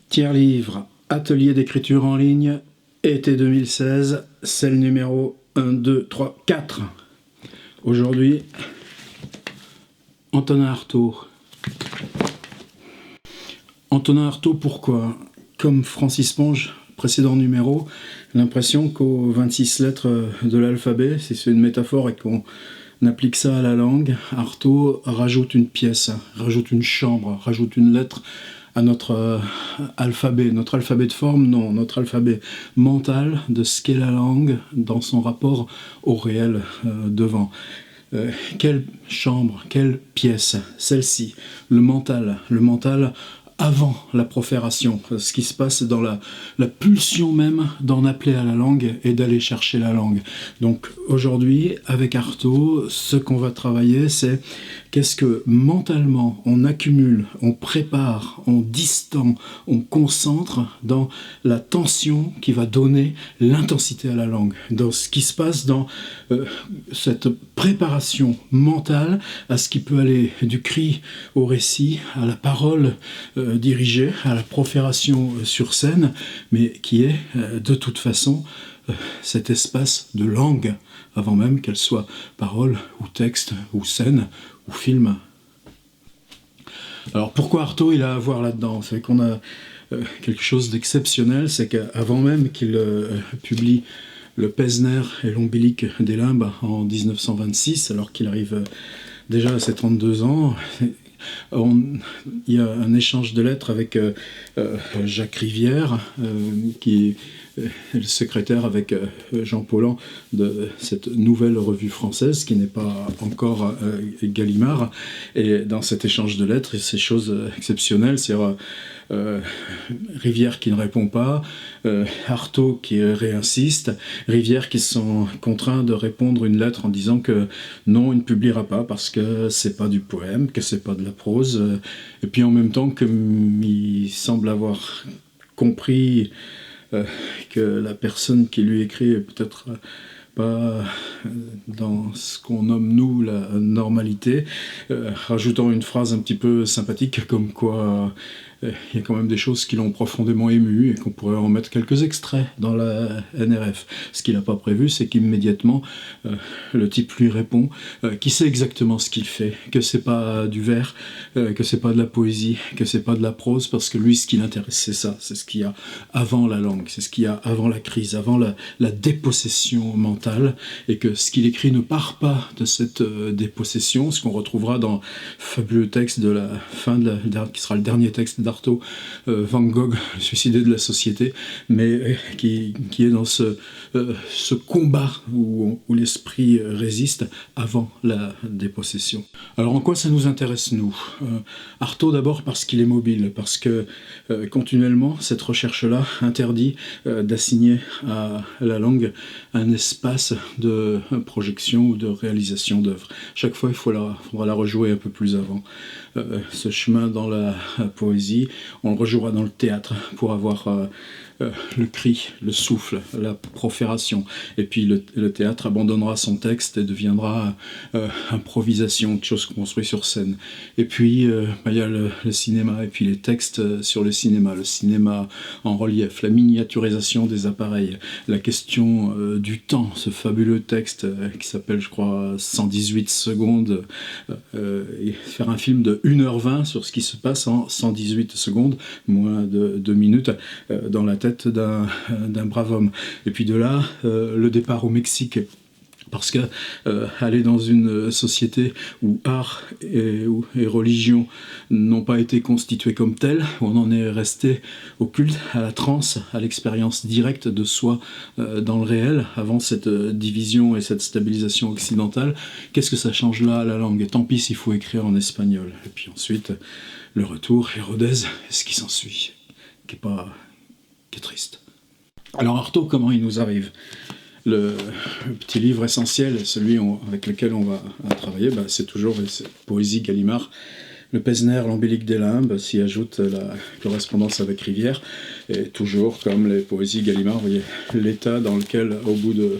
Tiers livre, atelier d'écriture en ligne, été 2016, c'est le numéro 1, 2, 3, 4. Aujourd'hui, Antonin Artaud. Antonin Artaud, pourquoi? Comme Francis Ponge, précédent numéro, l'impression qu'aux 26 lettres de l'alphabet, si c'est une métaphore et qu'on applique ça à la langue, Artaud rajoute une pièce, rajoute une chambre, rajoute une lettre à notre alphabet. Notre alphabet de forme, non, notre alphabet mental de ce qu'est la langue dans son rapport au réel devant. Quelle chambre, quelle pièce? Celle-ci, le mental avant la profération, ce qui se passe dans la pulsion même d'en appeler à la langue et d'aller chercher la langue. Donc aujourd'hui, avec Artaud, ce qu'on va travailler, c'est qu'est-ce que mentalement on accumule, on prépare, on distend, on concentre dans la tension qui va donner l'intensité à la langue, dans ce qui se passe dans cette préparation mentale à ce qui peut aller du cri au récit, à la parole dirigée, à la profération sur scène, mais qui est de toute façon cet espace de langue, avant même qu'elle soit parole ou texte ou scène ou film. Alors pourquoi Artaud il a à voir là-dedans? C'est qu'on a quelque chose d'exceptionnel, c'est qu'avant même qu'il publie Le Pesner et l'ombilique des limbes en 1926, alors qu'il arrive déjà à ses 32 ans, il y a un échange de lettres avec Jacques Rivière, qui est le secrétaire avec Jean Paulhan de cette nouvelle revue française, qui n'est pas encore Gallimard. Et dans cet échange de lettres, il y a ces choses exceptionnelles, c'est Rivière qui ne répond pas, Artaud qui réinsiste, Rivière qui se sent contraint de répondre une lettre en disant que non, il ne publiera pas parce que c'est pas du poème, que c'est pas de la prose, et puis en même temps qu'il semble avoir compris que la personne qui lui écrit est peut-être pas dans ce qu'on nomme nous la normalité, rajoutant une phrase un petit peu sympathique comme quoi il y a quand même des choses qui l'ont profondément ému et qu'on pourrait en mettre quelques extraits dans la NRF. Ce qu'il n'a pas prévu, c'est qu'immédiatement le type lui répond qu'il sait exactement ce qu'il fait, que c'est pas du vers, que c'est pas de la poésie, que c'est pas de la prose, parce que lui ce qui l'intéresse c'est ça, c'est ce qu'il y a avant la langue, c'est ce qu'il y a avant la crise, avant la dépossession mentale, et que ce qu'il écrit ne part pas de cette dépossession, ce qu'on retrouvera dans le fabuleux texte de la fin qui sera le dernier texte d'Artaud, Van Gogh, le suicidé de la société, mais qui est dans ce combat où l'esprit résiste avant la dépossession. Alors en quoi ça nous intéresse nous? Artaud d'abord parce qu'il est mobile, parce que continuellement cette recherche-là interdit d'assigner à la langue un espace de projection ou de réalisation d'œuvre. Chaque fois il faudra la rejouer un peu plus avant. Ce chemin dans la poésie, on le rejouera dans le théâtre pour avoir le cri, le souffle, la profération. Et puis le théâtre abandonnera son texte et deviendra improvisation, quelque chose construit sur scène. Et puis il y a le cinéma, et puis les textes sur le cinéma en relief, la miniaturisation des appareils, la question du temps, ce fabuleux texte qui s'appelle, je crois, 118 secondes, faire un film de 1h20 sur ce qui se passe en 118 secondes, moins de 2 minutes, dans la tête d'un brave homme. Et puis de là, le départ au Mexique. Parce que aller dans une société où art et religion n'ont pas été constitués comme tels, où on en est resté au culte, à la transe, à l'expérience directe de soi dans le réel, avant cette division et cette stabilisation occidentale, qu'est-ce que ça change là à la langue? Et tant pis s'il faut écrire en espagnol. Et puis ensuite, le retour, Hérodèse, et ce qui s'ensuit, qui est triste. Alors Artaud, comment il nous arrive? Le petit livre essentiel, celui avec lequel on va travailler, c'est toujours Poésie Gallimard. Le Pesner, l'ombilique des limbes, s'y ajoute la correspondance avec Rivière, et toujours comme les Poésies Gallimard, vous voyez l'état dans lequel, au bout de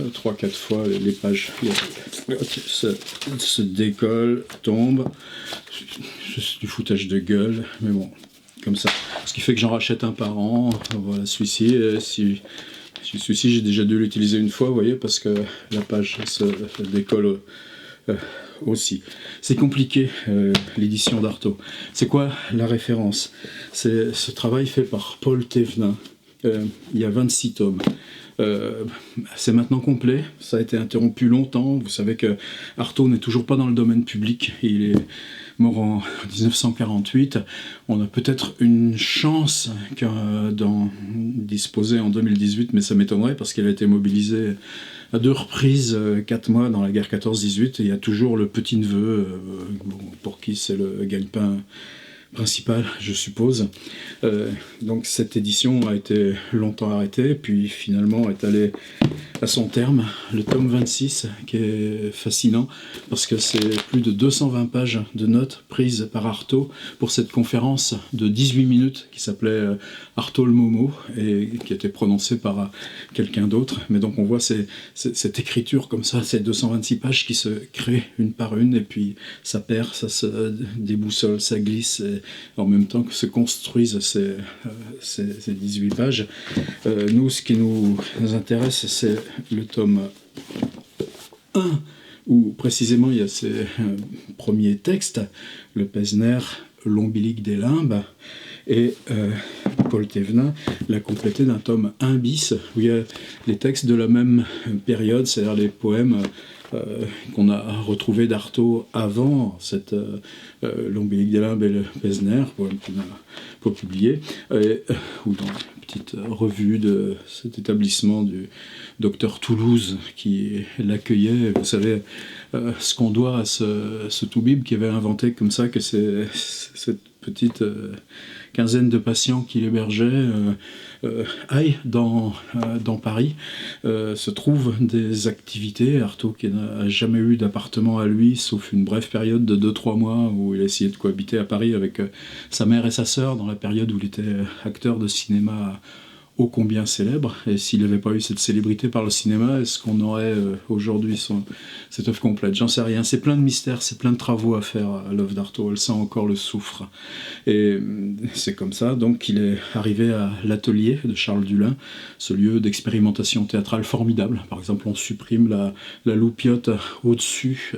3-4 fois, les pages se décollent, tombent, c'est du foutage de gueule, mais bon, comme ça. Ce qui fait que j'en rachète un par an. Voilà, celui-ci, celui-ci, j'ai déjà dû l'utiliser une fois, vous voyez, parce que la page se décolle aussi. C'est compliqué, l'édition d'Artaud. C'est quoi la référence? C'est ce travail fait par Paul Thévenin. Il y a 26 tomes. C'est maintenant complet, ça a été interrompu longtemps. Vous savez que Artaud n'est toujours pas dans le domaine public, il est mort en 1948. On a peut-être une chance d'en disposer en 2018, mais ça m'étonnerait parce qu'elle a été mobilisée à 2 reprises, 4 mois dans la guerre 14-18, et il y a toujours le petit-neveu, pour qui c'est le gagne-pain principal, je suppose. Donc cette édition a été longtemps arrêtée, puis finalement est allée à son terme, le tome 26, qui est fascinant, parce que c'est plus de 220 pages de notes prises par Artaud pour cette conférence de 18 minutes qui s'appelait Artaud le Momo, et qui a été prononcée par quelqu'un d'autre. Mais donc on voit cette écriture comme ça, ces 226 pages qui se créent une par une, et puis ça perd, ça se déboussole, ça glisse, et en même temps que se construisent ces 18 pages. Nous, ce qui nous intéresse, c'est le tome 1, où précisément il y a ces premiers textes, le Pesner, l'ombilic des limbes, et Paul Thévenin l'a complété d'un tome 1 bis, où il y a les textes de la même période, c'est-à-dire les poèmes qu'on a retrouvés d'Artaud avant l'ombilic des limbes et le Pesner, poème qu'on n'a pas publié, ou dans une petite revue de cet établissement du docteur Toulouse qui l'accueillait. Vous savez ce qu'on doit à ce Toubib qui avait inventé comme ça que cette petite quinzaine de patients qu'il hébergeait aillent dans Paris, se trouvent des activités. Artaud, qui n'a jamais eu d'appartement à lui, sauf une brève période de 2-3 mois où il a essayé de cohabiter à Paris avec sa mère et sa sœur, dans la période où il était acteur de cinéma ô combien célèbre, et s'il n'avait pas eu cette célébrité par le cinéma, est-ce qu'on aurait aujourd'hui cette œuvre complète? J'en sais rien, c'est plein de mystères, c'est plein de travaux à faire à l'œuvre d'Artaud, elle sent encore le soufre. Et c'est comme ça donc qu'il est arrivé à l'atelier de Charles Dulin, ce lieu d'expérimentation théâtrale formidable. Par exemple, on supprime la loupiote au-dessus,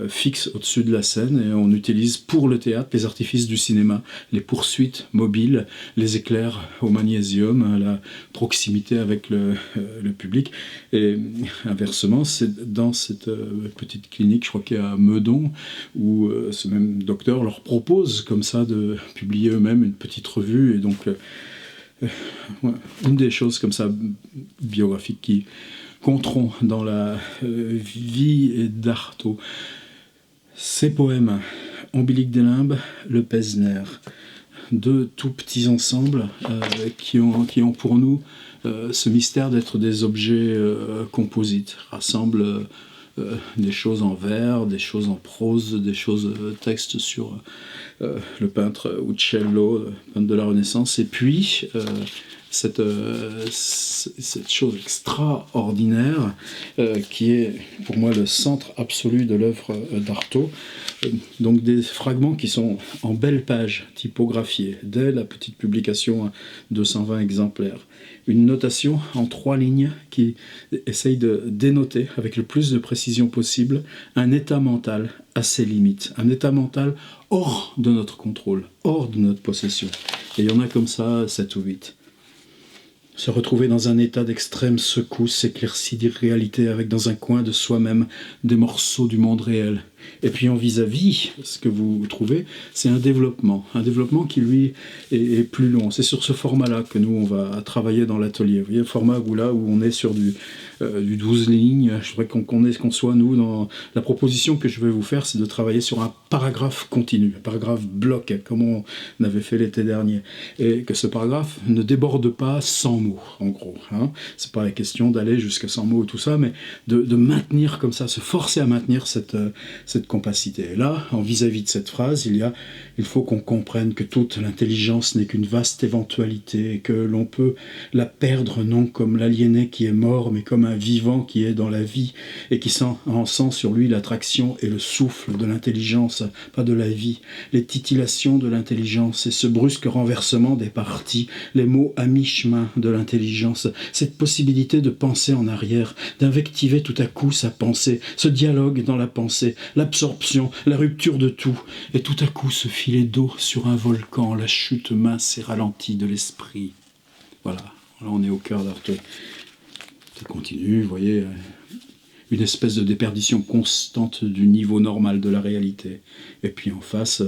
fixe au-dessus de la scène, et on utilise pour le théâtre les artifices du cinéma, les poursuites mobiles, les éclairs au magnésium, la proximité avec le public. Et inversement, c'est dans cette petite clinique, je crois qu'il y a à Meudon, où ce même docteur leur propose comme ça de publier eux-mêmes une petite revue. Et donc une des choses comme ça biographiques qui compteront dans la vie d'Artaud, ces poèmes Ombilic des limbes, le Pesner, 2 tout petits ensembles qui ont pour nous ce mystère d'être des objets composites, rassemblent des choses en vers, des choses en prose, des choses textes sur le peintre Uccello, peintre de la Renaissance, et puis cette chose extraordinaire qui est pour moi le centre absolu de l'œuvre d'Artaud. Donc des fragments qui sont en belles pages typographiées dès la petite publication à 220 exemplaires. Une notation en 3 lignes qui essaye de dénoter avec le plus de précision possible un état mental à ses limites, un état mental hors de notre contrôle, hors de notre possession. Et il y en a comme ça 7 ou 8. Se retrouver dans un état d'extrême secousse, éclairci d'irréalité, avec dans un coin de soi-même des morceaux du monde réel. Et puis en vis-à-vis, ce que vous trouvez, c'est un développement qui lui est plus long. C'est sur ce format-là que nous on va travailler dans l'atelier. Vous voyez le format où on est sur du 12 lignes. Je voudrais qu'on soit nous dans la proposition que je vais vous faire, c'est de travailler sur un paragraphe continu, un paragraphe bloc, comme on avait fait l'été dernier, et que ce paragraphe ne déborde pas 100 mots, en gros. C'est pas la question d'aller jusqu'à 100 mots ou tout ça, mais de maintenir comme ça, se forcer à maintenir cette cette compacité. Et là, en vis-à-vis de cette phrase, il faut qu'on comprenne que toute l'intelligence n'est qu'une vaste éventualité et que l'on peut la perdre non comme l'aliéné qui est mort, mais comme un vivant qui est dans la vie et qui en sent sur lui l'attraction et le souffle de l'intelligence, pas de la vie, les titillations de l'intelligence et ce brusque renversement des parties, les mots à mi-chemin de l'intelligence, cette possibilité de penser en arrière, d'invectiver tout à coup sa pensée, ce dialogue dans la pensée, l'absorption, la rupture de tout, et tout à coup ce filet d'eau sur un volcan, la chute mince et ralentie de l'esprit. Voilà, là on est au cœur d'Artaud. Ça continue, vous voyez, une espèce de déperdition constante du niveau normal de la réalité. Et puis en face,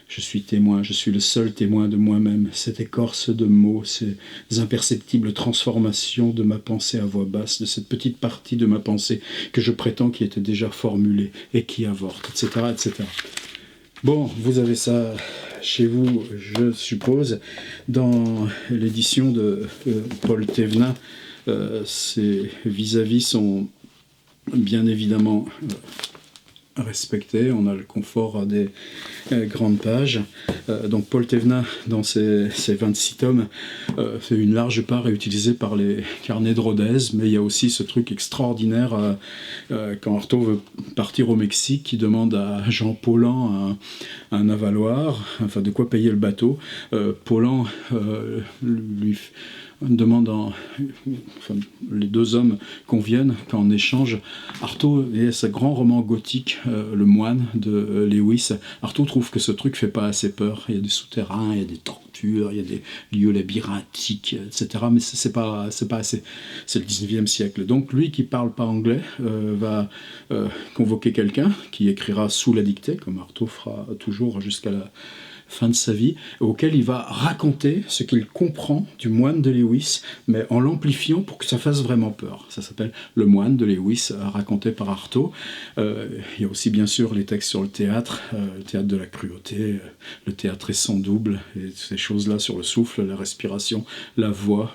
je suis témoin, je suis le seul témoin de moi-même, cette écorce de mots, ces imperceptibles transformations de ma pensée à voix basse, de cette petite partie de ma pensée que je prétends qui était déjà formulée et qui avorte, etc., etc. Bon, vous avez ça chez vous, je suppose, dans l'édition de Paul Thévenin. Ces vis-à-vis sont bien évidemment respectés, on a le confort des grandes pages. Donc Paul Thévenin, dans ses 26 tomes, fait une large part est utilisée par les carnets de Rodez, mais il y a aussi ce truc extraordinaire quand Artaud veut partir au Mexique, qui demande à Jean Paulhan un avaloir, enfin de quoi payer le bateau. Paulhan lui demande, enfin, les deux hommes conviennent qu'en échange, Artaud et ce grand roman gothique, Le Moine de Lewis, Artaud trouve que ce truc fait pas assez peur. Il y a des souterrains, il y a des tortures, il y a des lieux labyrinthiques, etc. Mais c'est pas assez. C'est le 19e siècle. Donc lui qui parle pas anglais va convoquer quelqu'un qui écrira sous la dictée, comme Artaud fera toujours jusqu'à la fin de sa vie, auquel il va raconter ce qu'il comprend du Moine de Lewis, mais en l'amplifiant pour que ça fasse vraiment peur. Ça s'appelle Le Moine de Lewis, raconté par Artaud. Il y a aussi bien sûr les textes sur le théâtre de la cruauté, le théâtre est son double, et ces choses-là sur le souffle, la respiration, la voix.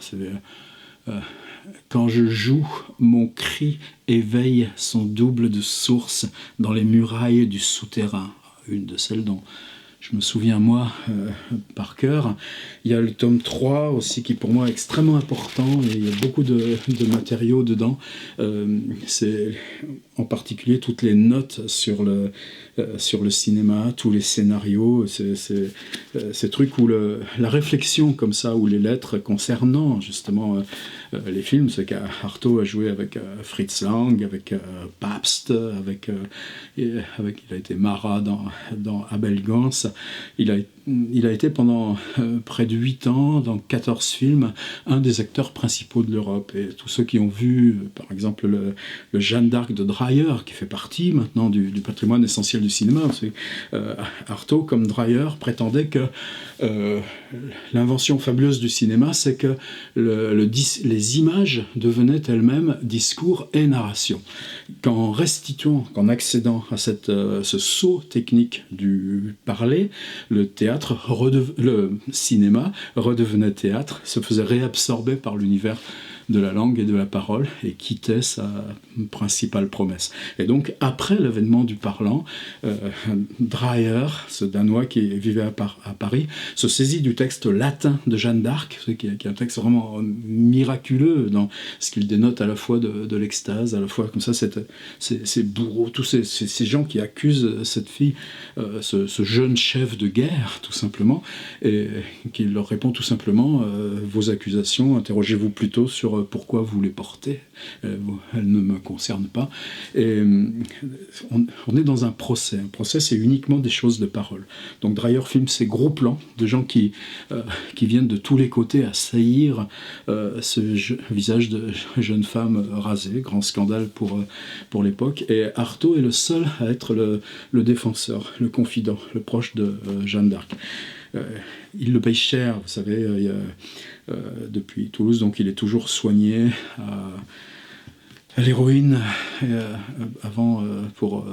Quand je joue, mon cri éveille son double de source dans les murailles du souterrain. Une de celles dont je me souviens, moi, par cœur. Il y a le tome 3 aussi, qui pour moi est extrêmement important, et il y a beaucoup de matériaux dedans. C'est en particulier toutes les notes sur le cinéma, tous les scénarios, ces trucs où la réflexion comme ça, ou les lettres concernant justement les films, c'est qu'Artaud a joué avec Fritz Lang, avec Pabst, il a été Marat dans Abel Gans. Il a été pendant près de 8 ans, dans 14 films, un des acteurs principaux de l'Europe. Et tous ceux qui ont vu, par exemple, le Jeanne d'Arc de Dreyer, qui fait partie maintenant du patrimoine essentiel du cinéma, Artaud, comme Dreyer, prétendait que l'invention fabuleuse du cinéma, c'est que les images devenaient elles-mêmes discours et narration. Qu'en accédant à ce saut technique du parler, le cinéma redevenait théâtre, se faisait réabsorber par l'univers de la langue et de la parole et quittait sa principale promesse. Et donc, après l'avènement du parlant, Dreyer, ce Danois qui vivait à Paris, se saisit du texte latin de Jeanne d'Arc, qui est un texte vraiment miraculeux dans ce qu'il dénote à la fois de l'extase, à la fois comme ça, ces bourreaux, tous ces gens qui accusent cette fille, ce jeune chef de guerre, tout simplement, et qui leur répond tout simplement vos accusations, interrogez-vous plutôt sur pourquoi vous les portez, elles ne me concernent pas. Et on est dans un procès. Un procès, c'est uniquement des choses de parole. Donc Dreyer filme ces gros plans de gens qui viennent de tous les côtés assaillir ce visage de jeune femme rasée, grand scandale pour l'époque. Et Artaud est le seul à être le défenseur, le confident, le proche de Jeanne d'Arc. Il le paye cher, vous savez, depuis Toulouse, donc il est toujours soigné à l'héroïne avant, pour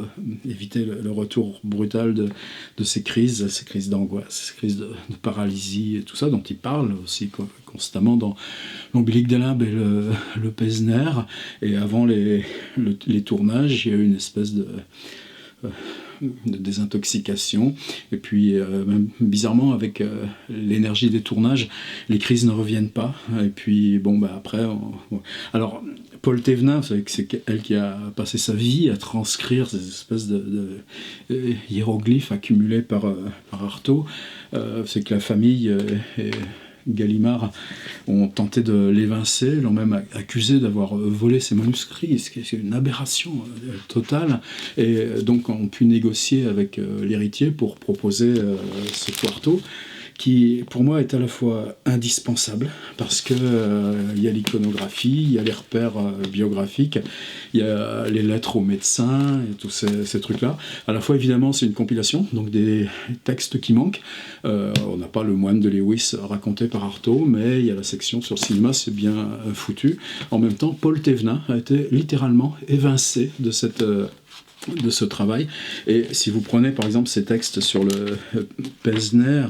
éviter le retour brutal de ces crises d'angoisse, ces crises de paralysie et tout ça, dont il parle aussi constamment dans L'Ombilique des Limbes et le Pesner. Et avant les tournages, il y a eu une espèce de désintoxication. Et puis, même, bizarrement, avec l'énergie des tournages, les crises ne reviennent pas. Et puis, bon, bah, après... Alors, Paul Thévenin, c'est elle qui a passé sa vie à transcrire ces espèces de hiéroglyphes accumulés par Artaud. C'est que la famille... Gallimard ont tenté de l'évincer, l'ont même accusé d'avoir volé ses manuscrits, ce qui est une aberration totale, et donc ont pu négocier avec l'héritier pour proposer ce quarto, qui pour moi est à la fois indispensable, parce que y a l'iconographie, il y a les repères biographiques, il y a les lettres aux médecins, et tous ces trucs-là. À la fois, évidemment, c'est une compilation, donc des textes qui manquent. On n'a pas le moine de Lewis raconté par Artaud, mais il y a la section sur le cinéma, c'est bien foutu. En même temps, Paul Thévenin a été littéralement évincé de ce travail. Et si vous prenez par exemple ces textes sur le Pesner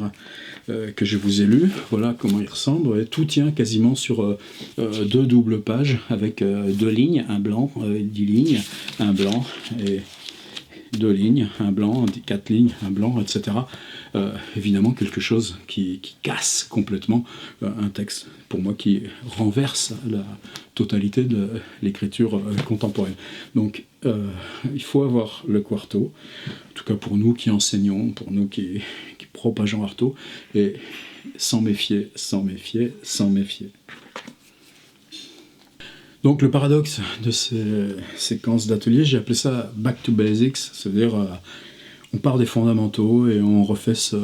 que je vous ai lu, voilà comment il ressemble. Tout tient quasiment sur 2 doubles pages avec 2 lignes, un blanc, 10 lignes, un blanc et 2 lignes, un blanc, 4 lignes, un blanc, etc. Évidemment quelque chose qui casse complètement un texte, pour moi, qui renverse la totalité de l'écriture contemporaine. Donc il faut avoir le quarto, en tout cas pour nous qui enseignons, pour nous qui propageons Artaud, et s'en méfier, s'en méfier, s'en méfier. Donc le paradoxe de ces séquences d'atelier, j'ai appelé ça « back to basics », c'est-à-dire on part des fondamentaux et on refait ce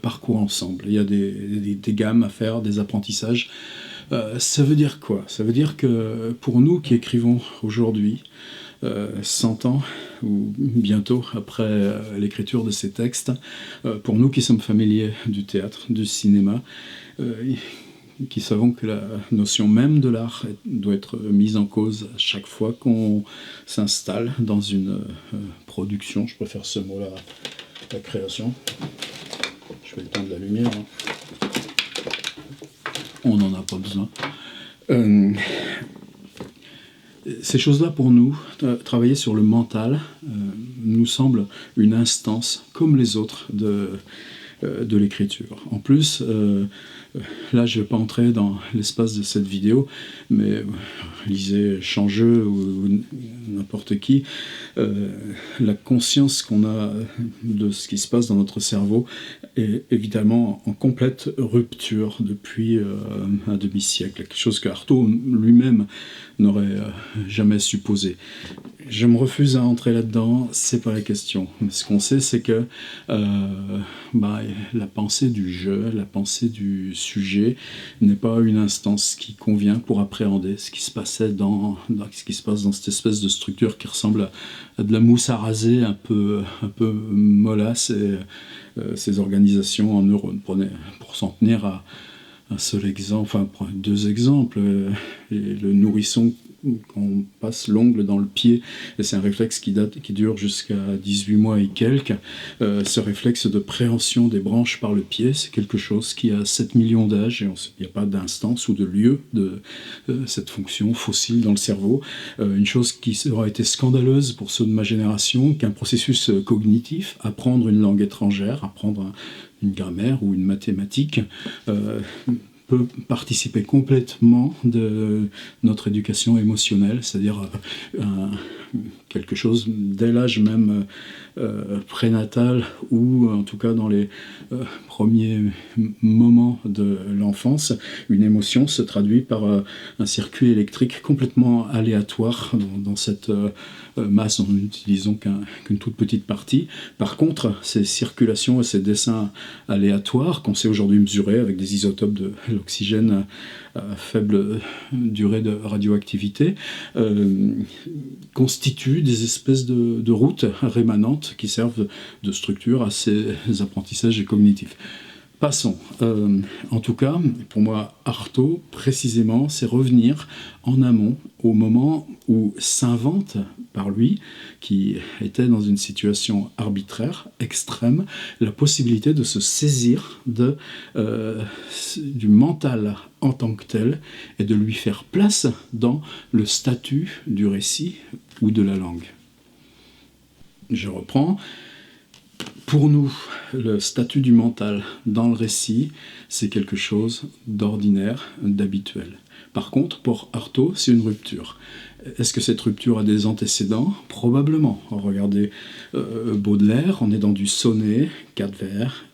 parcours ensemble. Il y a des gammes à faire, des apprentissages. Ça veut dire quoi? Ça veut dire que pour nous qui écrivons aujourd'hui, 100 ans ou bientôt après l'écriture de ces textes, pour nous qui sommes familiers du théâtre, du cinéma, qui savons que la notion même de l'art doit être mise en cause à chaque fois qu'on s'installe dans une production, je préfère ce mot-là, la création. Je vais éteindre la lumière, hein. On n'en a pas besoin. Ces choses-là, pour nous, travailler sur le mental, nous semble une instance comme les autres de l'écriture. En plus, là je ne vais pas entrer dans l'espace de cette vidéo, mais lisez Changeux ou n'importe qui, la conscience qu'on a de ce qui se passe dans notre cerveau est évidemment en complète rupture depuis un demi-siècle, quelque chose que Artaud lui-même n'aurait jamais supposé. Je me refuse à entrer là-dedans, c'est pas la question. Ce qu'on sait, c'est que la pensée du jeu, la pensée du sujet n'est pas une instance qui convient pour appréhender ce qui se passait ce qui se passe dans cette espèce de structure qui ressemble à de la mousse à raser un peu mollasse, et ces organisations en neurones. Pour s'en tenir à un seul exemple, enfin 2 exemples, le nourrisson, on passe l'ongle dans le pied, et c'est un réflexe qui dure jusqu'à 18 mois et quelques. Ce réflexe de préhension des branches par le pied, c'est quelque chose qui a 7 millions d'âges, et il n'y a pas d'instance ou de lieu de cette fonction fossile dans le cerveau. Une chose qui aura été scandaleuse pour ceux de ma génération, qu'un processus cognitif, apprendre une langue étrangère, apprendre une grammaire ou une mathématique, peut participer complètement de notre éducation émotionnelle, c'est-à-dire quelque chose dès l'âge même prénatal, ou en tout cas dans les premiers moments de l'enfance. Une émotion se traduit par un circuit électrique complètement aléatoire dans cette masse dont nous n'utilisons qu'une toute petite partie. Par contre, ces circulations et ces dessins aléatoires qu'on sait aujourd'hui mesurer avec des isotopes de l'oxygène à faible durée de radioactivité, constituent des espèces de routes rémanentes qui servent de structure à ces apprentissages cognitifs. Passons. En tout cas, pour moi, Artaud, précisément, c'est revenir en amont, au moment où s'invente par lui, qui était dans une situation arbitraire, extrême, la possibilité de se saisir du mental en tant que tel, et de lui faire place dans le statut du récit ou de la langue. Je reprends. Pour nous, le statut du mental dans le récit, c'est quelque chose d'ordinaire, d'habituel. Par contre, pour Artaud, c'est une rupture. Est-ce que cette rupture a des antécédents? Probablement. Regardez Baudelaire, on est dans du sonnet, 4 vers,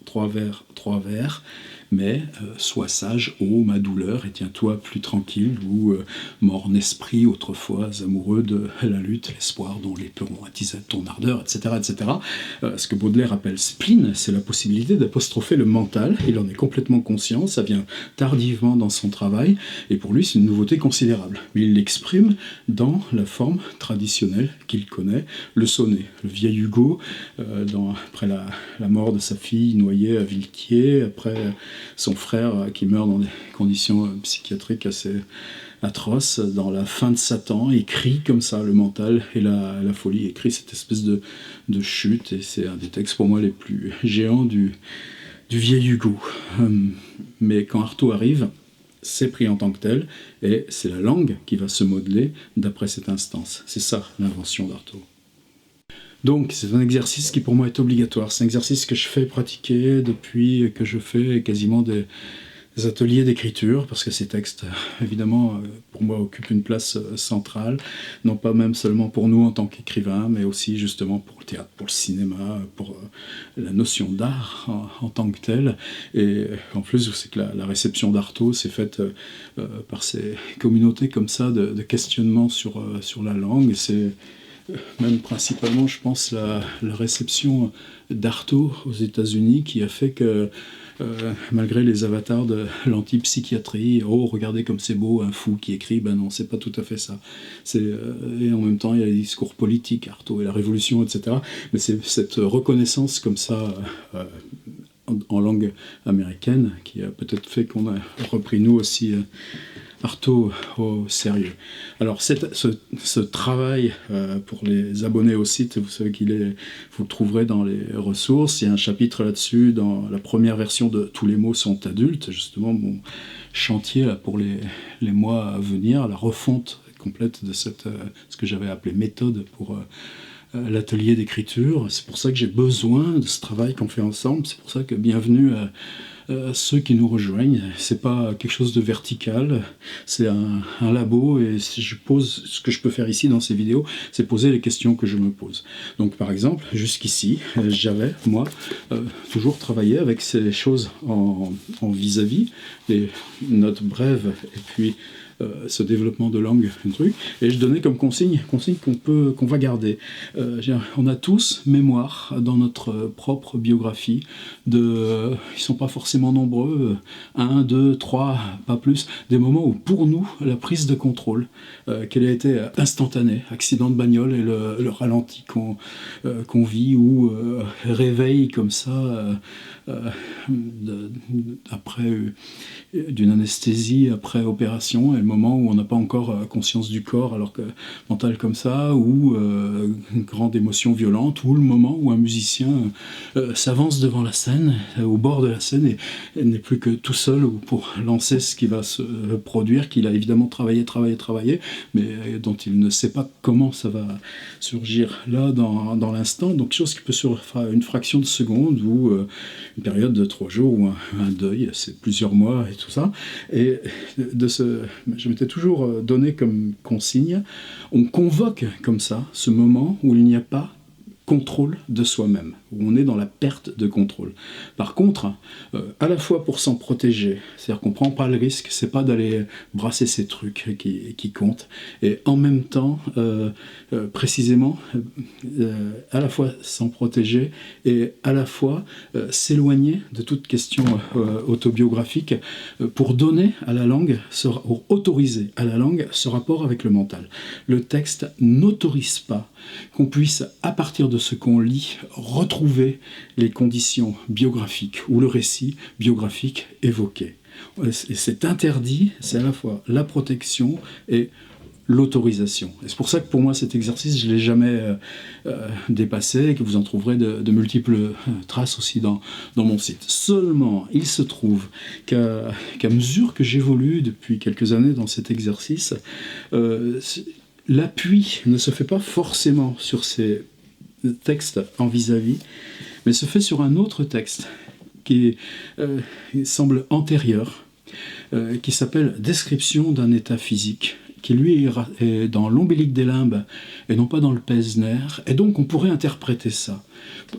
3 vers, 3 vers, mais sois sage, ô ma douleur, et tiens-toi plus tranquille, ou morne esprit, autrefois amoureux de la lutte, l'espoir dont les peurons attisaient ton ardeur, etc. etc. Ce que Baudelaire appelle spleen, c'est la possibilité d'apostropher le mental. Il en est complètement conscient, ça vient tardivement dans son travail, et pour lui c'est une nouveauté considérable. Mais il l'exprime dans la forme traditionnelle qu'il connaît, le sonnet. Le vieil Hugo, après la mort de sa fille noyée à Villequier, après son frère qui meurt dans des conditions psychiatriques assez atroces, dans la fin de Satan, écrit comme ça le mental et la folie, écrit cette espèce de chute, et c'est un des textes pour moi les plus géants du vieil Hugo. Mais quand Artaud arrive, c'est pris en tant que tel, et c'est la langue qui va se modeler d'après cette instance. C'est ça l'invention d'Artaud. Donc c'est un exercice qui pour moi est obligatoire, c'est un exercice que je fais pratiquer depuis que je fais quasiment des ateliers d'écriture, parce que ces textes, évidemment, pour moi occupent une place centrale, non pas même seulement pour nous en tant qu'écrivains, mais aussi justement pour le théâtre, pour le cinéma, pour la notion d'art en tant que telle. Et en plus, c'est que la réception d'Artaud s'est faite par ces communautés comme ça de questionnement sur la langue, et c'est même principalement, je pense, la réception d'Artaud aux États-Unis qui a fait que, malgré les avatars de l'antipsychiatrie, oh regardez comme c'est beau, un fou qui écrit, ben non, c'est pas tout à fait ça. Et en même temps, il y a les discours politiques, Artaud et la Révolution, etc. Mais c'est cette reconnaissance comme ça en langue américaine qui a peut-être fait qu'on a repris nous aussi Artaud au sérieux. Alors ce travail, pour les abonnés au site, vous savez vous le trouverez dans les ressources, il y a un chapitre là-dessus dans la première version de Tous les mots sont adultes, justement mon chantier là, pour les mois à venir, la refonte complète de ce que j'avais appelé méthode pour l'atelier d'écriture. C'est pour ça que j'ai besoin de ce travail qu'on fait ensemble, c'est pour ça que bienvenue à ceux qui nous rejoignent. C'est pas quelque chose de vertical, c'est un labo, et si je pose ce que je peux faire ici dans ces vidéos, c'est poser les questions que je me pose. Donc par exemple, jusqu'ici, j'avais moi toujours travaillé avec ces choses en vis-à-vis, les notes brèves et puis ce développement de langue, un truc, et je donnais comme consigne qu'on va garder. On a tous mémoire dans notre propre biographie ils sont pas forcément nombreux, 1, 2, 3, pas plus, des moments où pour nous la prise de contrôle, qu'elle a été instantanée, accident de bagnole et le ralenti qu'on vit, ou réveil comme ça après d'une anesthésie après opération, et le moment où on n'a pas encore conscience du corps alors que mental comme ça, ou une grande émotion violente, ou le moment où un musicien s'avance devant la scène, au bord de la scène, et n'est plus que tout seul pour lancer ce qui va se produire, qu'il a évidemment travaillé, mais dont il ne sait pas comment ça va surgir là dans l'instant. Donc quelque chose qui peut sur une fraction de seconde, ou une période de 3 jours, ou un deuil, c'est plusieurs mois et tout ça. Et je m'étais toujours donné comme consigne, on convoque comme ça ce moment où il n'y a pas contrôle de soi-même, où on est dans la perte de contrôle. Par contre, à la fois pour s'en protéger, c'est-à-dire qu'on prend pas le risque, c'est pas d'aller brasser ces trucs qui comptent, et en même temps, précisément, à la fois s'en protéger et à la fois s'éloigner de toute question autobiographique, pour donner à la langue, pour autoriser à la langue ce rapport avec le mental. Le texte n'autorise pas qu'on puisse, à partir de ce qu'on lit, retrouver les conditions biographiques ou le récit biographique évoqué. Et c'est interdit, c'est à la fois la protection et l'autorisation. Et c'est pour ça que pour moi cet exercice, je ne l'ai jamais dépassé, et que vous en trouverez de multiples traces aussi dans mon site. Seulement, il se trouve qu'à mesure que j'évolue depuis quelques années dans cet exercice, l'appui ne se fait pas forcément sur ces texte en vis-à-vis, mais se fait sur un autre texte qui semble antérieur, qui s'appelle « Description d'un état physique », qui lui est dans l'ombilic des limbes et non pas dans le Pesner, et donc on pourrait interpréter ça.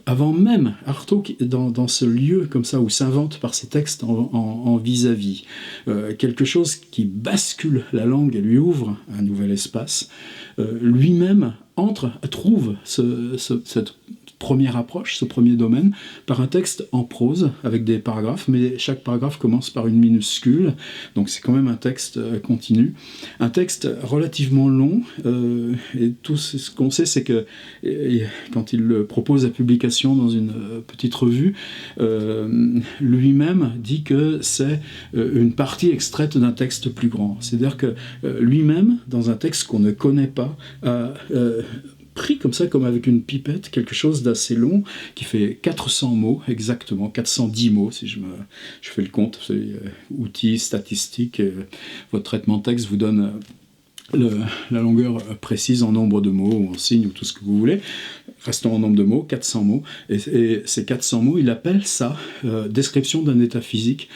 Avant même Artaud, dans ce lieu comme ça où s'invente par ses textes en vis-à-vis, quelque chose qui bascule la langue et lui ouvre un nouvel espace, lui-même trouve cette première approche, ce premier domaine, par un texte en prose, avec des paragraphes, mais chaque paragraphe commence par une minuscule, donc c'est quand même un texte continu. Un texte relativement long, et tout ce qu'on sait, c'est que quand il le propose à publication dans une petite revue, lui-même dit que c'est une partie extraite d'un texte plus grand. C'est-à-dire que lui-même, dans un texte qu'on ne connaît pas, pris comme ça, comme avec une pipette, quelque chose d'assez long, qui fait 400 mots, exactement, 410 mots, si je fais le compte, outils, statistiques, votre traitement de texte vous donne la longueur précise en nombre de mots, ou en signes, ou tout ce que vous voulez. Restons en nombre de mots, 400 mots, et ces 400 mots, il appelle ça description d'un état physique,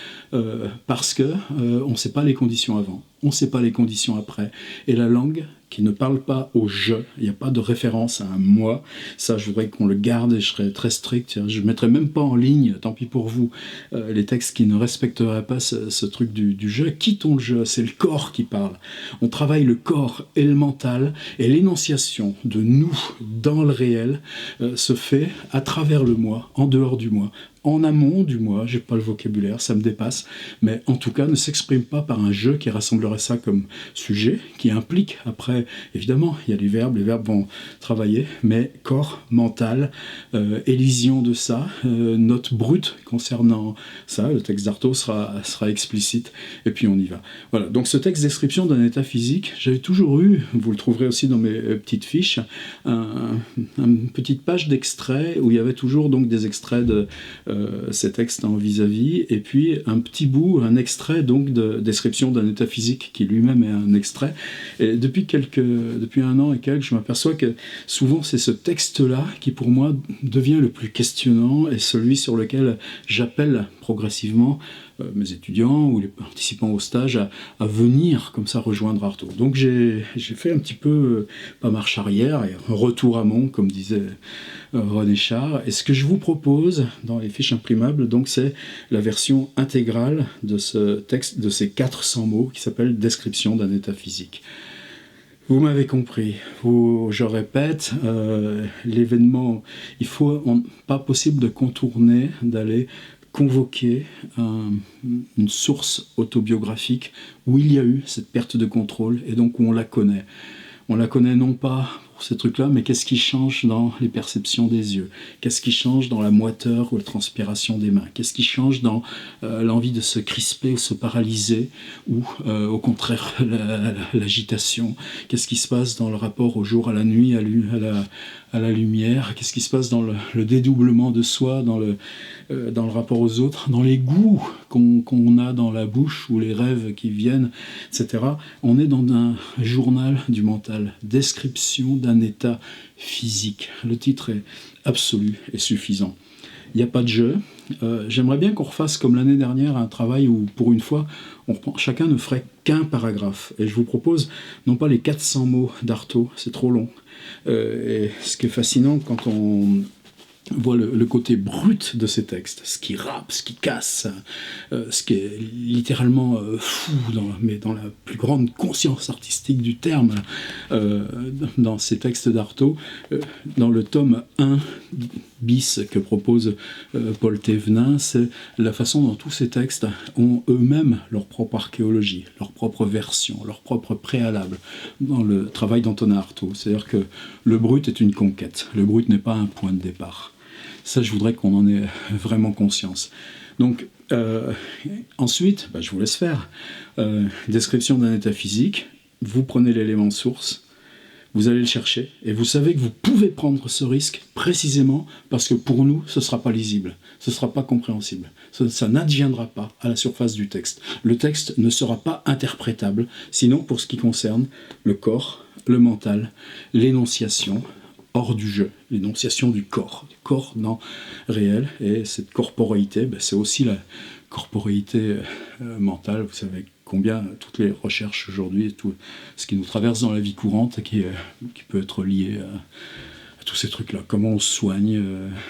parce que on ne sait pas les conditions avant, on ne sait pas les conditions après, et la langue qui ne parle pas au « je », il n'y a pas de référence à un « moi », ça je voudrais qu'on le garde et je serais très strict, je ne mettrais même pas en ligne, tant pis pour vous, les textes qui ne respecteraient pas ce truc du « je », quittons le « je », c'est le corps qui parle, on travaille le corps et le mental, et l'énonciation de nous dans le réel se fait à travers le moi, en dehors du moi, en amont du moi, j'ai pas le vocabulaire, ça me dépasse, mais en tout cas ne s'exprime pas par un jeu qui rassemblerait ça comme sujet, qui implique après, évidemment, il y a les verbes vont travailler, mais corps, mental, élision de ça, note brute concernant ça, le texte d'Artaud sera explicite, et puis on y va. Voilà, donc ce texte description d'un état physique, j'avais toujours eu, vous le trouverez aussi dans mes petites fiches, une petite page d'extraits où il y avait toujours donc des extraits de ces textes en vis-à-vis, et puis un petit bout, un extrait donc de description d'un état physique qui lui-même est un extrait. Et depuis 1 an et quelques, je m'aperçois que souvent c'est ce texte-là qui pour moi devient le plus questionnant et celui sur lequel j'appelle progressivement mes étudiants ou les participants au stage à venir comme ça rejoindre Artaud. Donc j'ai fait un petit peu, pas marche arrière, et un retour à mon, comme disait René Char. Et ce que je vous propose dans les fiches imprimables, donc c'est la version intégrale de ce texte, de ces 400 mots qui s'appelle « Description d'un état physique ». Vous m'avez compris, je répète, l'événement, pas possible de contourner, d'aller convoquer une source autobiographique où il y a eu cette perte de contrôle et donc où on la connaît. On la connaît non pas pour ces trucs-là, mais qu'est-ce qui change dans les perceptions des yeux? Qu'est-ce qui change dans la moiteur ou la transpiration des mains? Qu'est-ce qui change dans l'envie de se crisper ou se paralyser, ou au contraire l'agitation? Qu'est-ce qui se passe dans le rapport au jour, à la nuit, à la lumière? Qu'est-ce qui se passe dans le dédoublement de soi, dans le rapport aux autres, dans les goûts qu'on a dans la bouche, ou les rêves qui viennent, etc. On est dans un journal du mental, description d'un état physique. Le titre est absolu et suffisant. Il n'y a pas de jeu. J'aimerais bien qu'on refasse, comme l'année dernière, un travail où, pour une fois, chacun ne ferait qu'un paragraphe. Et je vous propose, non pas les 400 mots d'Artaud, c'est trop long. Et ce qui est fascinant quand on voit le côté brut de ces textes, ce qui rappe, ce qui casse, ce qui est littéralement fou, mais dans la plus grande conscience artistique du terme, dans ces textes d'Artaud, dans le tome 1 bis que propose Paul Thévenin, c'est la façon dont tous ces textes ont eux-mêmes leur propre archéologie, leur propre version, leur propre préalable dans le travail d'Antonin Artaud. C'est-à-dire que le brut est une conquête, le brut n'est pas un point de départ. Ça, je voudrais qu'on en ait vraiment conscience. Donc, ensuite, je vous laisse faire. Description d'un état physique, vous prenez l'élément source, vous allez le chercher, et vous savez que vous pouvez prendre ce risque précisément parce que pour nous, ce ne sera pas lisible, ce ne sera pas compréhensible, ça n'adviendra pas à la surface du texte. Le texte ne sera pas interprétable, sinon pour ce qui concerne le corps, le mental, l'énonciation, hors du jeu, l'énonciation du corps dans réel, et cette corporéité, c'est aussi la corporéité mentale. Vous savez combien toutes les recherches aujourd'hui, tout ce qui nous traverse dans la vie courante, qui peut être lié à tous ces trucs-là. Comment on soigne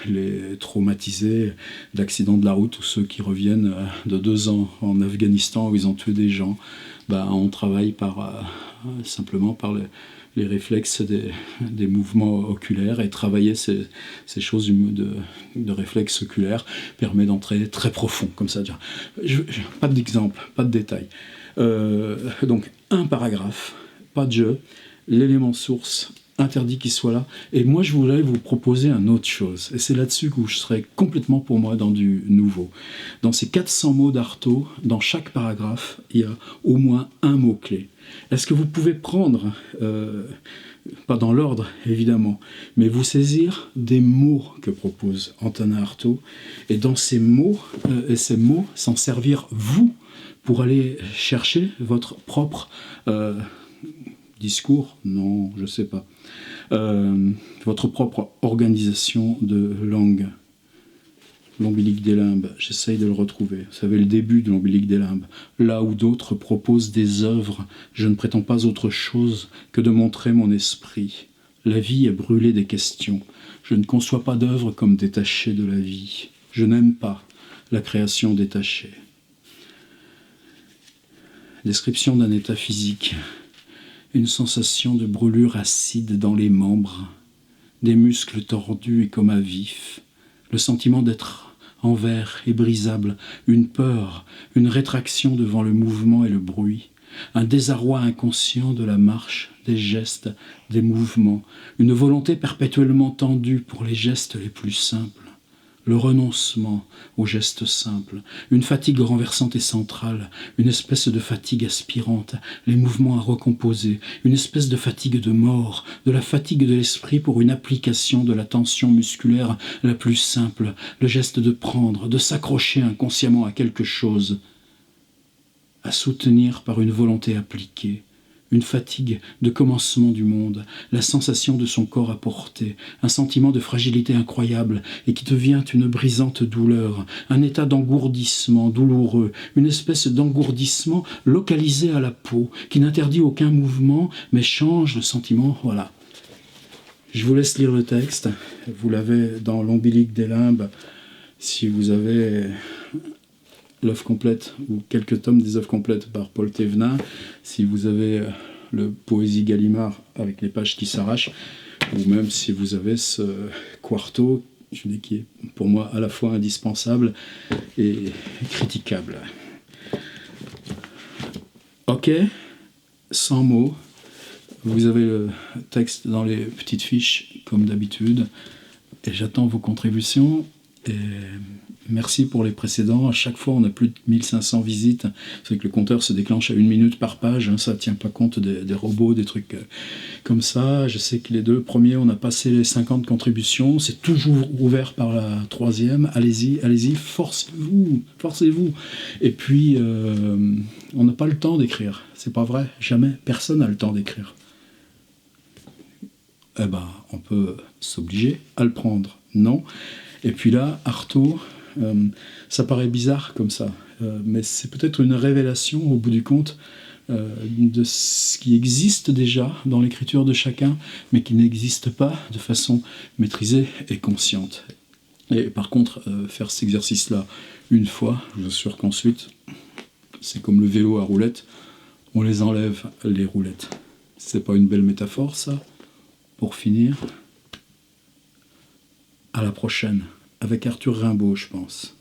les traumatisés d'accidents de la route, ou ceux qui reviennent de 2 ans en Afghanistan où ils ont tué des gens. On travaille simplement par les réflexes des mouvements oculaires, et travailler ces choses de réflexes oculaires permet d'entrer très profond, comme ça. Pas d'exemple, pas de détail. Donc, un paragraphe, pas de jeu, l'élément source, interdit qu'il soit là. Et moi, je voulais vous proposer une autre chose. Et c'est là-dessus que je serais complètement, pour moi, dans du nouveau. Dans ces 400 mots d'Artaud, dans chaque paragraphe, il y a au moins un mot-clé. Est-ce que vous pouvez prendre, pas dans l'ordre, évidemment, mais vous saisir des mots que propose Antonin Artaud, et dans ces mots, s'en servir, vous, pour aller chercher votre propre discours, non, je sais pas, votre propre organisation de langue. L'ombilique des limbes, j'essaye de le retrouver. Vous savez, le début de l'ombilique des limbes. Là où d'autres proposent des œuvres, je ne prétends pas autre chose que de montrer mon esprit. La vie est brûlée des questions. Je ne conçois pas d'œuvre comme détachée de la vie. Je n'aime pas la création détachée. Description d'un état physique. Une sensation de brûlure acide dans les membres, des muscles tordus et comme à vif, le sentiment d'être en verre et brisable, une peur, une rétraction devant le mouvement et le bruit, un désarroi inconscient de la marche, des gestes, des mouvements, une volonté perpétuellement tendue pour les gestes les plus simples, le renoncement aux gestes simples, une fatigue renversante et centrale, une espèce de fatigue aspirante, les mouvements à recomposer, une espèce de fatigue de mort, de la fatigue de l'esprit pour une application de la tension musculaire la plus simple, le geste de prendre, de s'accrocher inconsciemment à quelque chose, à soutenir par une volonté appliquée, une fatigue de commencement du monde, la sensation de son corps à porter, un sentiment de fragilité incroyable et qui devient une brisante douleur, un état d'engourdissement douloureux, une espèce d'engourdissement localisé à la peau, qui n'interdit aucun mouvement, mais change le sentiment, voilà. Je vous laisse lire le texte, vous l'avez dans l'ombilique des limbes, si vous avez l'œuvre complète, ou quelques tomes des œuvres complètes par Paul Thévenin, si vous avez le Poésie Gallimard avec les pages qui s'arrachent, ou même si vous avez ce quarto, je dis qui est pour moi à la fois indispensable et critiquable. Ok, 100 mots, vous avez le texte dans les petites fiches, comme d'habitude, et j'attends vos contributions, et merci pour les précédents. À chaque fois, on a plus de 1500 visites. C'est que le compteur se déclenche à 1 minute par page. Ça ne tient pas compte des robots, des trucs comme ça. Je sais que les 2 premiers, on a passé les 50 contributions. C'est toujours ouvert par la 3e. Allez-y, forcez-vous. Et puis, on n'a pas le temps d'écrire. C'est pas vrai, jamais. Personne n'a le temps d'écrire. On peut s'obliger à le prendre. Non. Et puis là, Artaud, ça paraît bizarre comme ça, mais c'est peut-être une révélation au bout du compte de ce qui existe déjà dans l'écriture de chacun, mais qui n'existe pas de façon maîtrisée et consciente. Et par contre, faire cet exercice-là une fois, je vous assure qu'ensuite, c'est comme le vélo à roulettes, on les enlève, les roulettes. C'est pas une belle métaphore, ça? Pour finir, à la prochaine, avec Arthur Rimbaud, je pense.